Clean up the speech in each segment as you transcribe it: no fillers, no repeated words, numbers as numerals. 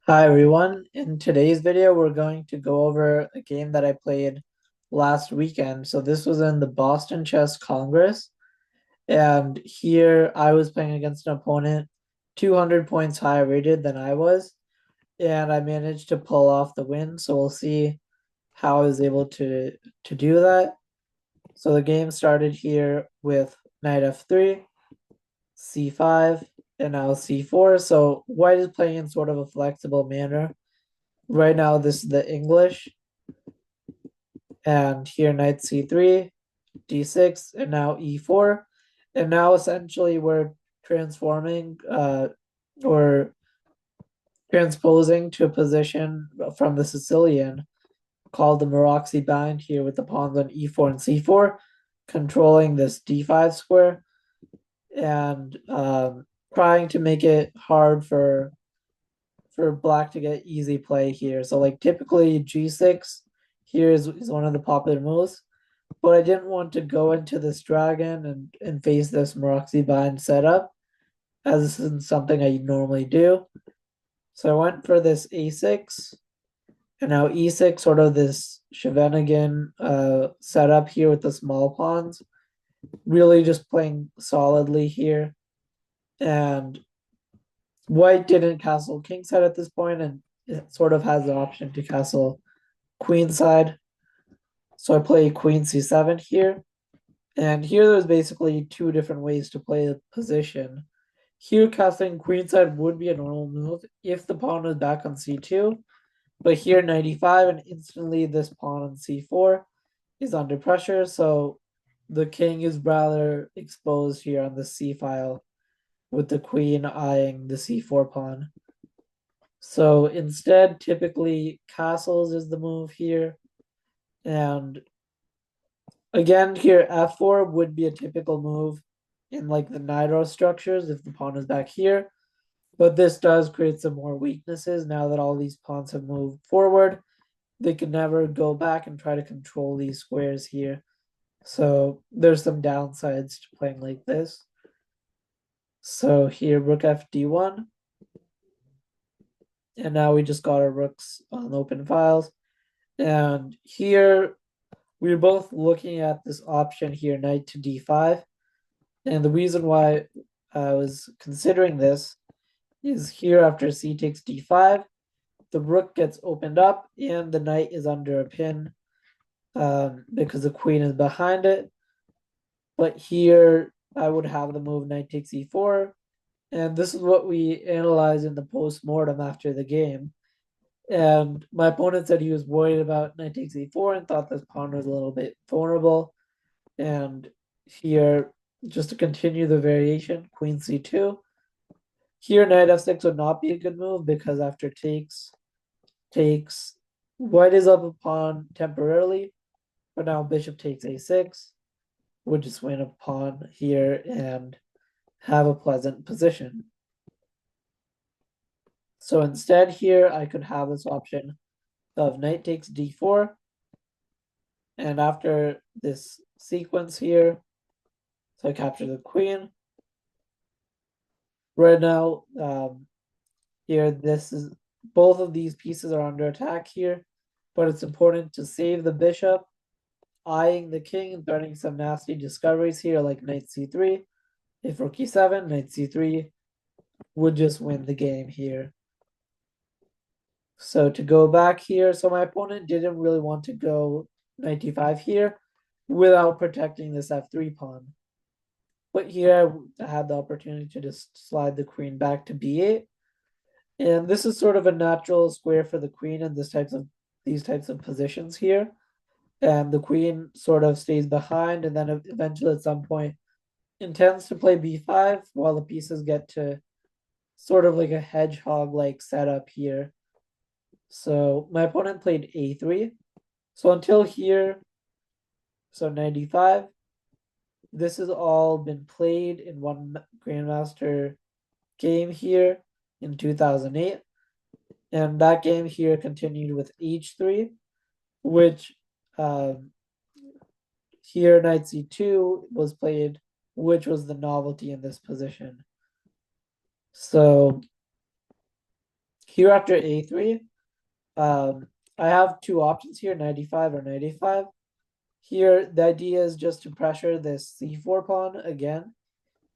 Hi everyone. In today's video, we're going to go over a game that I played last weekend. So this was in the Boston Chess Congress, and here I was playing against an opponent 200 points higher rated than I was, and I managed to pull off the win. So we'll see how I was able to do that. So the game started here with knight f3, c5, and now c4. So white is playing in sort of a flexible manner. Right now, this is the English, and here knight c3, d6, and now e4. And now essentially we're transforming or transposing to a position from the Sicilian called the Maroczy bind here with the pawns on e4 and c4, controlling this d5 square and trying to make it hard for black to get easy play here. So like typically g6 here is one of the popular moves, but I didn't want to go into this dragon and face this Maroczy bind setup, as this isn't something I normally do. So I went for this a6, and now e6, sort of this Scheveningen setup here with the small pawns, really just playing solidly here. And white didn't castle kingside at this point, and it sort of has the option to castle queenside. So I play queen c7 here. And here there's basically two different ways to play the position. Here castling queenside would be a normal move if the pawn was back on c2. But here knight e5, and instantly this pawn on c4 is under pressure. So the king is rather exposed here on the c file with the queen eyeing the c4 pawn. So instead, typically castles is the move here. And again, here f4 would be a typical move in like the Nairo structures if the pawn is back here. But this does create some more weaknesses now that all these pawns have moved forward. They can never go back and try to control these squares here. So there's some downsides to playing like this. So here rook f d1. And now we just got our rooks on open files. And here we're both looking at this option here, knight to d5. And the reason why I was considering this is here after c takes d5, the rook gets opened up and the knight is under a pin because the queen is behind it. But here I would have the move knight takes e4. And this is what we analyzed in the post-mortem after the game. And my opponent said he was worried about knight takes e4 and thought this pawn was a little bit vulnerable. And here, just to continue the variation, queen c2. Here, knight f6 would not be a good move because after takes, white is up a pawn temporarily, but now bishop takes a6 would just win a pawn here and have a pleasant position. So instead here, I could have this option of knight takes d4. And after this sequence here, so I capture the queen. Right now, here, this is both of these pieces are under attack here, but it's important to save the bishop, eyeing the king and threatening some nasty discoveries here, like knight c3. If rook e7, knight c3 would just win the game here. So to go back here, so my opponent didn't really want to go knight d5 here without protecting this f3 pawn. But here I had the opportunity to just slide the queen back to b8. And this is sort of a natural square for the queen in these types of positions here. And the queen sort of stays behind and then eventually at some point intends to play b5 while the pieces get to sort of like a hedgehog-like setup here. So my opponent played a3. So until here, so 95, this has all been played in one Grandmaster game here in 2008. And that game here continued with h3, which here knight c2 was played, which was the novelty in this position. So here after a3, I have two options here, 95 or 95. Here, the idea is just to pressure this c4 pawn again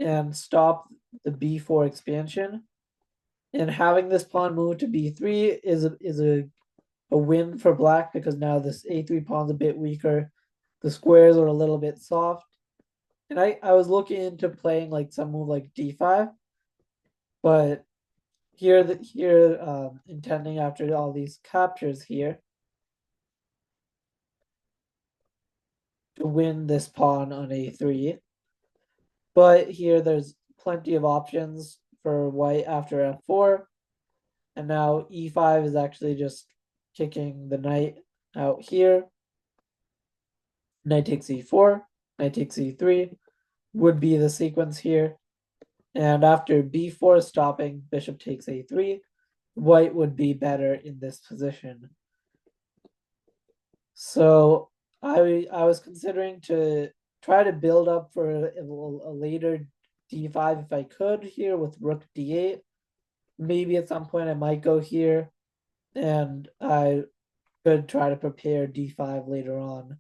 and stop the b4 expansion. And having this pawn move to b3 is a win for black because now this a3 pawn's a bit weaker. The squares are a little bit soft. And I was looking into playing like some move like d5, but here intending after all these captures here to win this pawn on a3. But here there's plenty of options for white after f4. And now e5 is actually just kicking the knight out here. Knight takes e4, knight takes e3 would be the sequence here. And after b4 stopping, bishop takes a3, white would be better in this position. So I was considering to try to build up for a later d5 if I could here with rook d8. Maybe at some point I might go here, and I could try to prepare d5 later on.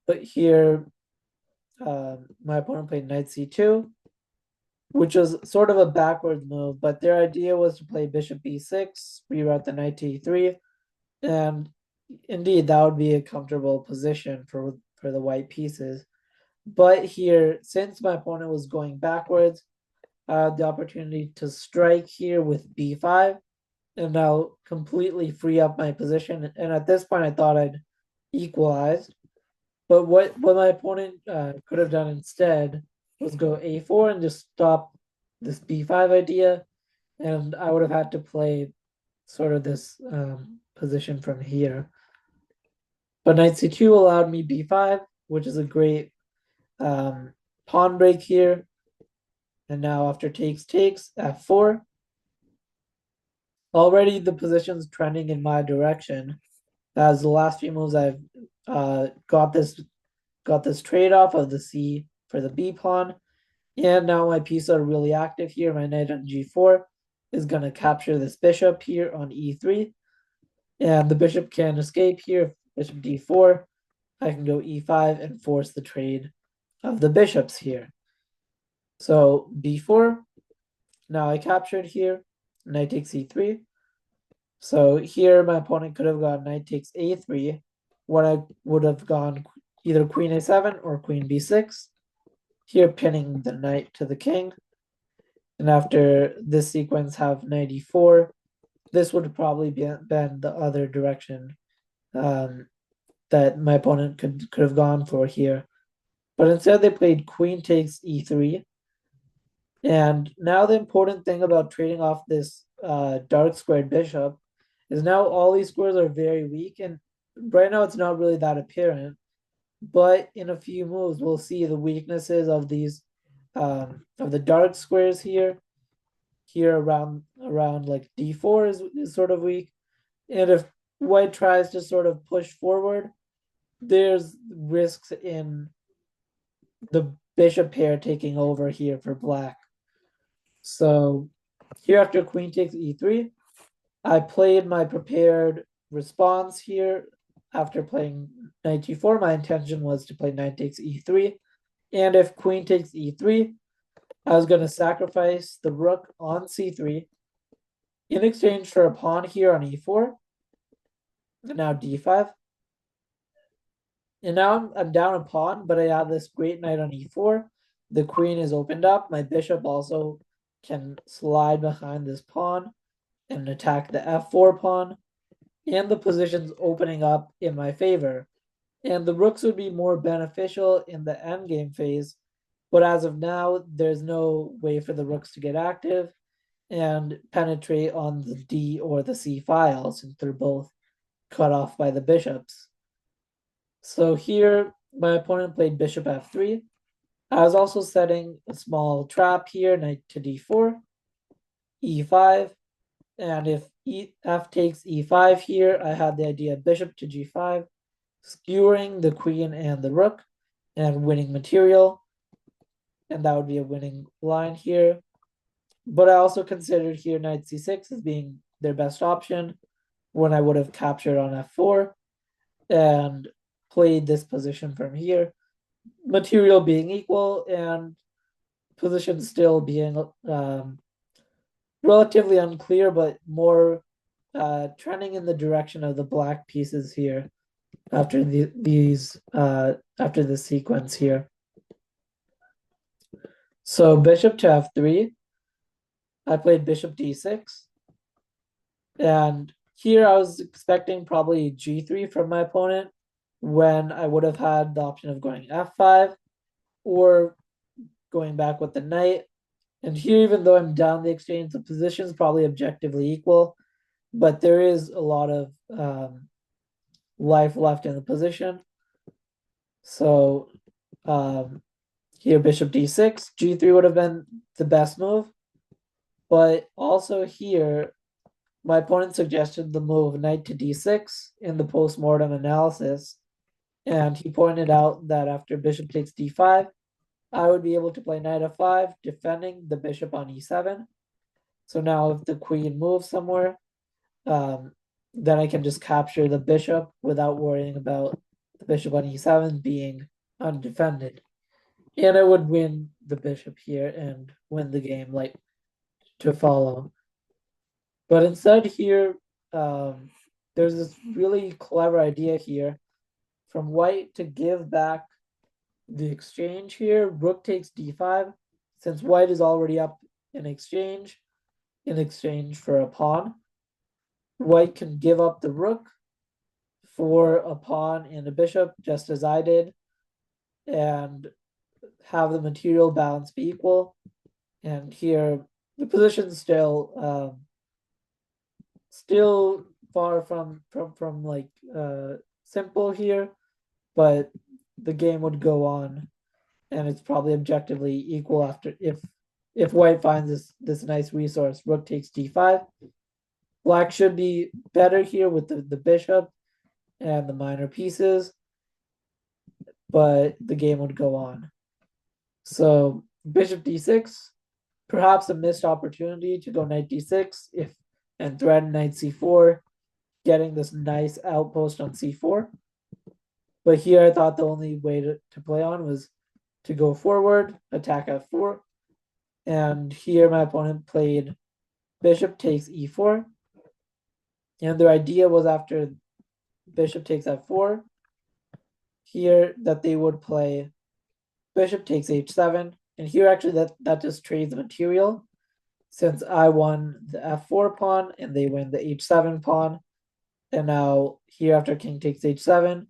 But here, my opponent played knight c2, which was sort of a backwards move, but their idea was to play bishop b6, reroute the knight to e3, and indeed that would be a comfortable position for the white pieces. But here, since my opponent was going backwards, I had the opportunity to strike here with b5 and now completely free up my position. And at this point, I thought I'd equalized. But what my opponent could have done instead was go a4 and just stop this b5 idea. And I would have had to play sort of this position from here. But knight c2 allowed me b5, which is a great pawn break here. And now after takes, f4. Already the position's trending in my direction. As the last few moves I've got this trade-off of the c for the b pawn. And now my pieces are really active here. My knight on g4 is going to capture this bishop here on e3. And the bishop can escape here. Bishop d4. I can go e5 and force the trade of the bishops here. So b4. Now I captured here. Knight takes e3. So here my opponent could have gone knight takes a3. What I would have gone either queen a7 or queen b6. Here pinning the knight to the king. And after this sequence have knight e4. This would probably been the other direction that my opponent could have gone for here. But instead they played queen takes e3. And now the important thing about trading off this dark squared bishop is now all these squares are very weak, and right now it's not really that apparent. But in a few moves, we'll see the weaknesses of these of the dark squares here. Here around like d4 is sort of weak, and if white tries to sort of push forward, there's risks in the bishop pair taking over here for black. So here after queen takes e3, I played my prepared response here. After playing knight g4, my intention was to play knight takes e3. And if queen takes e3, I was going to sacrifice the rook on c3 in exchange for a pawn here on e4. And now d5. And now I'm down a pawn, but I have this great knight on e4. The queen is opened up. My bishop also can slide behind this pawn and attack the f4 pawn. And the position's opening up in my favor. And the rooks would be more beneficial in the endgame phase. But as of now, there's no way for the rooks to get active and penetrate on the D or the C file since they're both cut off by the bishops. So here, my opponent played bishop f3. I was also setting a small trap here, knight to d4, e5, and if f takes e5 here, I had the idea bishop to g5, skewering the queen and the rook, and winning material. And that would be a winning line here. But I also considered here knight c6 as being their best option when I would have captured on f4 and played this position from here. Material being equal and position still being relatively unclear, but more trending in the direction of the black pieces here after after the sequence here. So bishop to f3, I played bishop d6, and here I was expecting probably g3 from my opponent when I would have had the option of going f5 or going back with the knight. And here, even though I'm down the exchange, the position is probably objectively equal, but there is a lot of life left in the position. So here, bishop d6, g3 would have been the best move. But also here, my opponent suggested the move knight to d6 in the post-mortem analysis. And he pointed out that after bishop takes d5, I would be able to play knight f5, defending the bishop on e7. So now if the queen moves somewhere, then I can just capture the bishop without worrying about the bishop on e7 being undefended. And I would win the bishop here and win the game like to follow. But instead here, there's this really clever idea here from white to give back the exchange here. Rook takes d5. Since white is already up in exchange for a pawn, white can give up the rook for a pawn and a bishop, just as I did, and have the material balance be equal. And here, the position's still far from like simple here, but the game would go on, and it's probably objectively equal after if white finds this nice resource. Rook takes d5. Black should be better here with the bishop and the minor pieces, but the game would go on. So bishop d6, perhaps a missed opportunity to go knight d6 and threaten knight c4, getting this nice outpost on c4. But here I thought the only way to play on was to go forward, attack f4. And here my opponent played bishop takes e4. And their idea was after bishop takes f4, here that they would play bishop takes h7. And here actually that just trades the material, since I won the f4 pawn and they win the h7 pawn. And now here after king takes h7,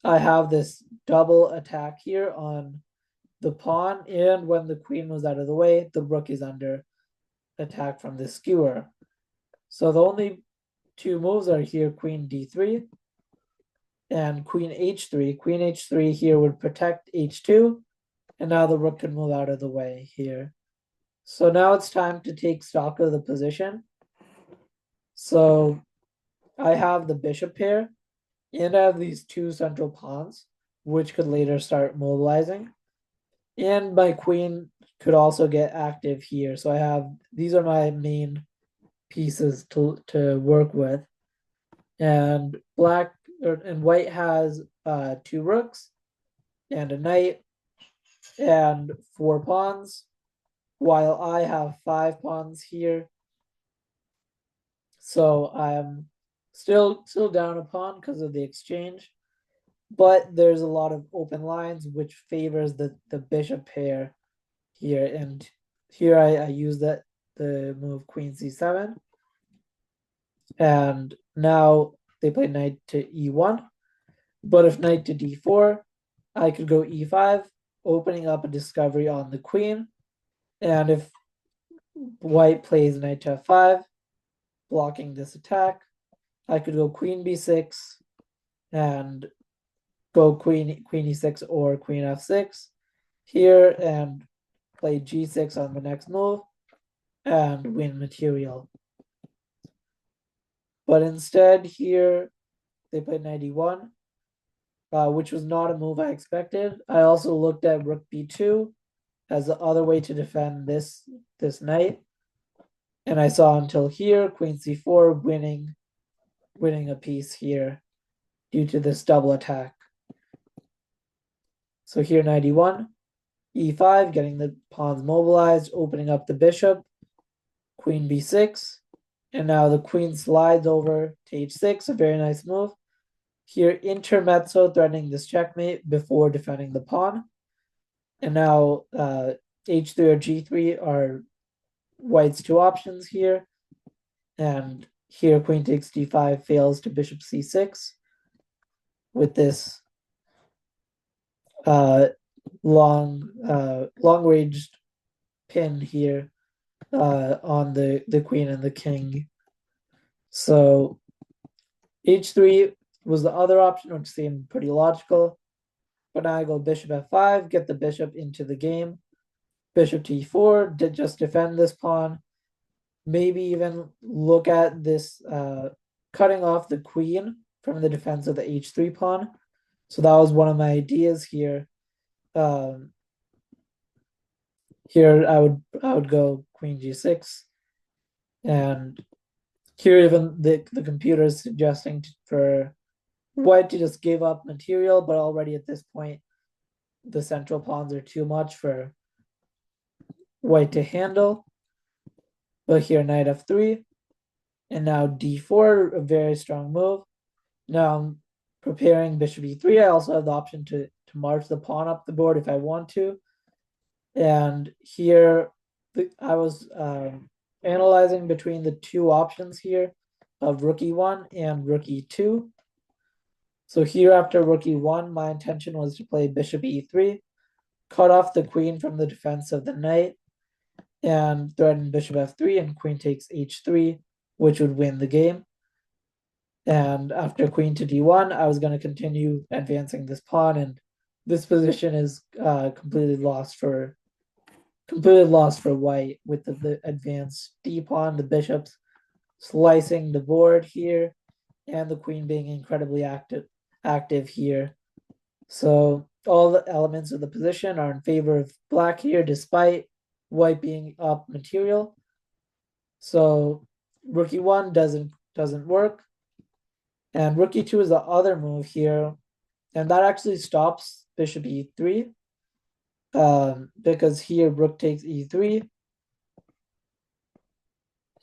I have this double attack here on the pawn, and when the queen was out of the way, the rook is under attack from the skewer. So the only two moves are here queen d3 and queen h3. Queen h3 here would protect h2, and now the rook can move out of the way here. So now it's time to take stock of the position. So I have the bishop pair, and I have these two central pawns, which could later start mobilizing. And my queen could also get active here. So I have, these are my main pieces to work with. And white has 2 rooks and a knight and 4 pawns, while I have 5 pawns here. So I'm still down a pawn because of the exchange, but there's a lot of open lines which favors the bishop pair here. And here I use the move queen c7, and now they play knight to e1. But if knight to d4, I could go e5, opening up a discovery on the queen. And if white plays knight to f5, blocking this attack, I could go queen b6 and go queen e6 or queen f6 here and play g6 on the next move and win material. But instead here they played knight e1, which was not a move I expected. I also looked at rook b2 as the other way to defend this knight. And I saw until here, queen c4 winning a piece here due to this double attack. So here 91, e5, getting the pawns mobilized, opening up the bishop, queen b6, and now the queen slides over to h6, a very nice move. Here intermezzo, threatening this checkmate before defending the pawn. And now h3 or g3 are white's two options here. And here queen takes d5 fails to bishop c6 with this long ranged pin here on the queen and the king. So h3 was the other option, which seemed pretty logical. But now I go bishop f5, get the bishop into the game. Bishop to e4, did just defend this pawn. Maybe even look at this cutting off the queen from the defense of the h3 pawn. So that was one of my ideas here. Here I would go queen g6, and here even the computer is suggesting for white to just give up material, but already at this point the central pawns are too much for white to handle. But here knight f3, and now d4, a very strong move. Now I'm preparing bishop e3. I also have the option to march the pawn up the board if I want to. And here I was analyzing between the two options here of rook e1 and rook e2. So here after rook e1, my intention was to play bishop e3, cut off the queen from the defense of the knight, and threaten bishop f3 and queen takes h3, which would win the game. And after queen to d1, I was going to continue advancing this pawn, and this position is completely lost for white with the advanced d pawn, the bishops slicing the board here, and the queen being incredibly active here. So all the elements of the position are in favor of black here, despite white being up material. So rook e1 doesn't work. And rook e2 is the other move here. And that actually stops bishop e3. Because here rook takes e3.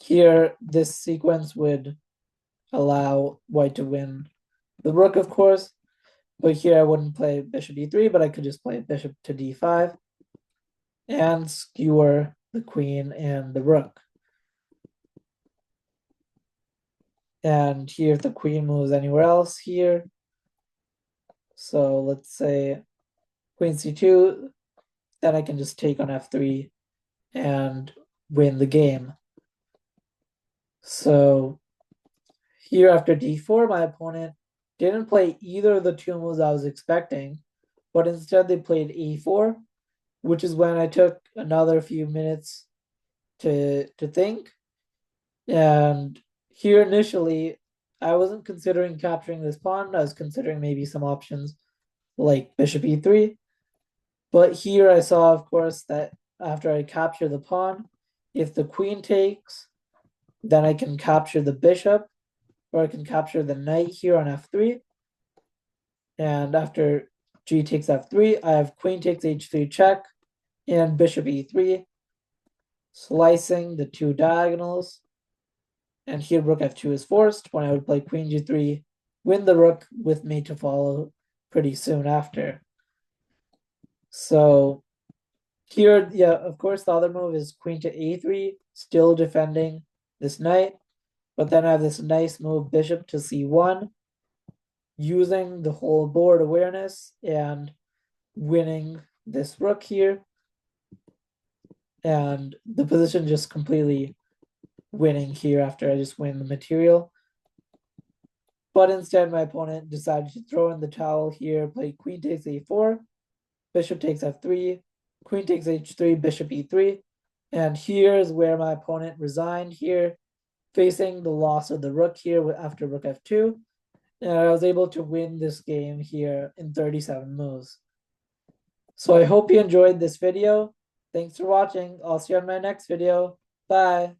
Here this sequence would allow white to win the rook, of course. But here I wouldn't play bishop e3, but I could just play bishop to d5 and skewer the queen and the rook. And here if the queen moves anywhere else here, so let's say queen c2, then I can just take on f3 and win the game. So here after d4, my opponent didn't play either of the two moves I was expecting, but instead they played e4, which is when I took another few minutes to think. And here initially, I wasn't considering capturing this pawn. I was considering maybe some options like bishop e3. But here I saw, of course, that after I capture the pawn, if the queen takes, then I can capture the bishop, or I can capture the knight here on f3. And after g takes f3, I have queen takes h3 check and bishop e3, slicing the two diagonals. And here rook f2 is forced when I would play queen g3, win the rook with mate to follow pretty soon after. So here, yeah, of course, the other move is queen to a3, still defending this knight. But then I have this nice move, bishop to c1, using the whole board awareness and winning this rook here. And the position just completely winning here after I just win the material. But instead, my opponent decided to throw in the towel here, play queen takes a4, bishop takes f3, queen takes h3, bishop e3. And here's where my opponent resigned here, facing the loss of the rook here after rook f2. And I was able to win this game here in 37 moves. So I hope you enjoyed this video. Thanks for watching. I'll see you on my next video. Bye.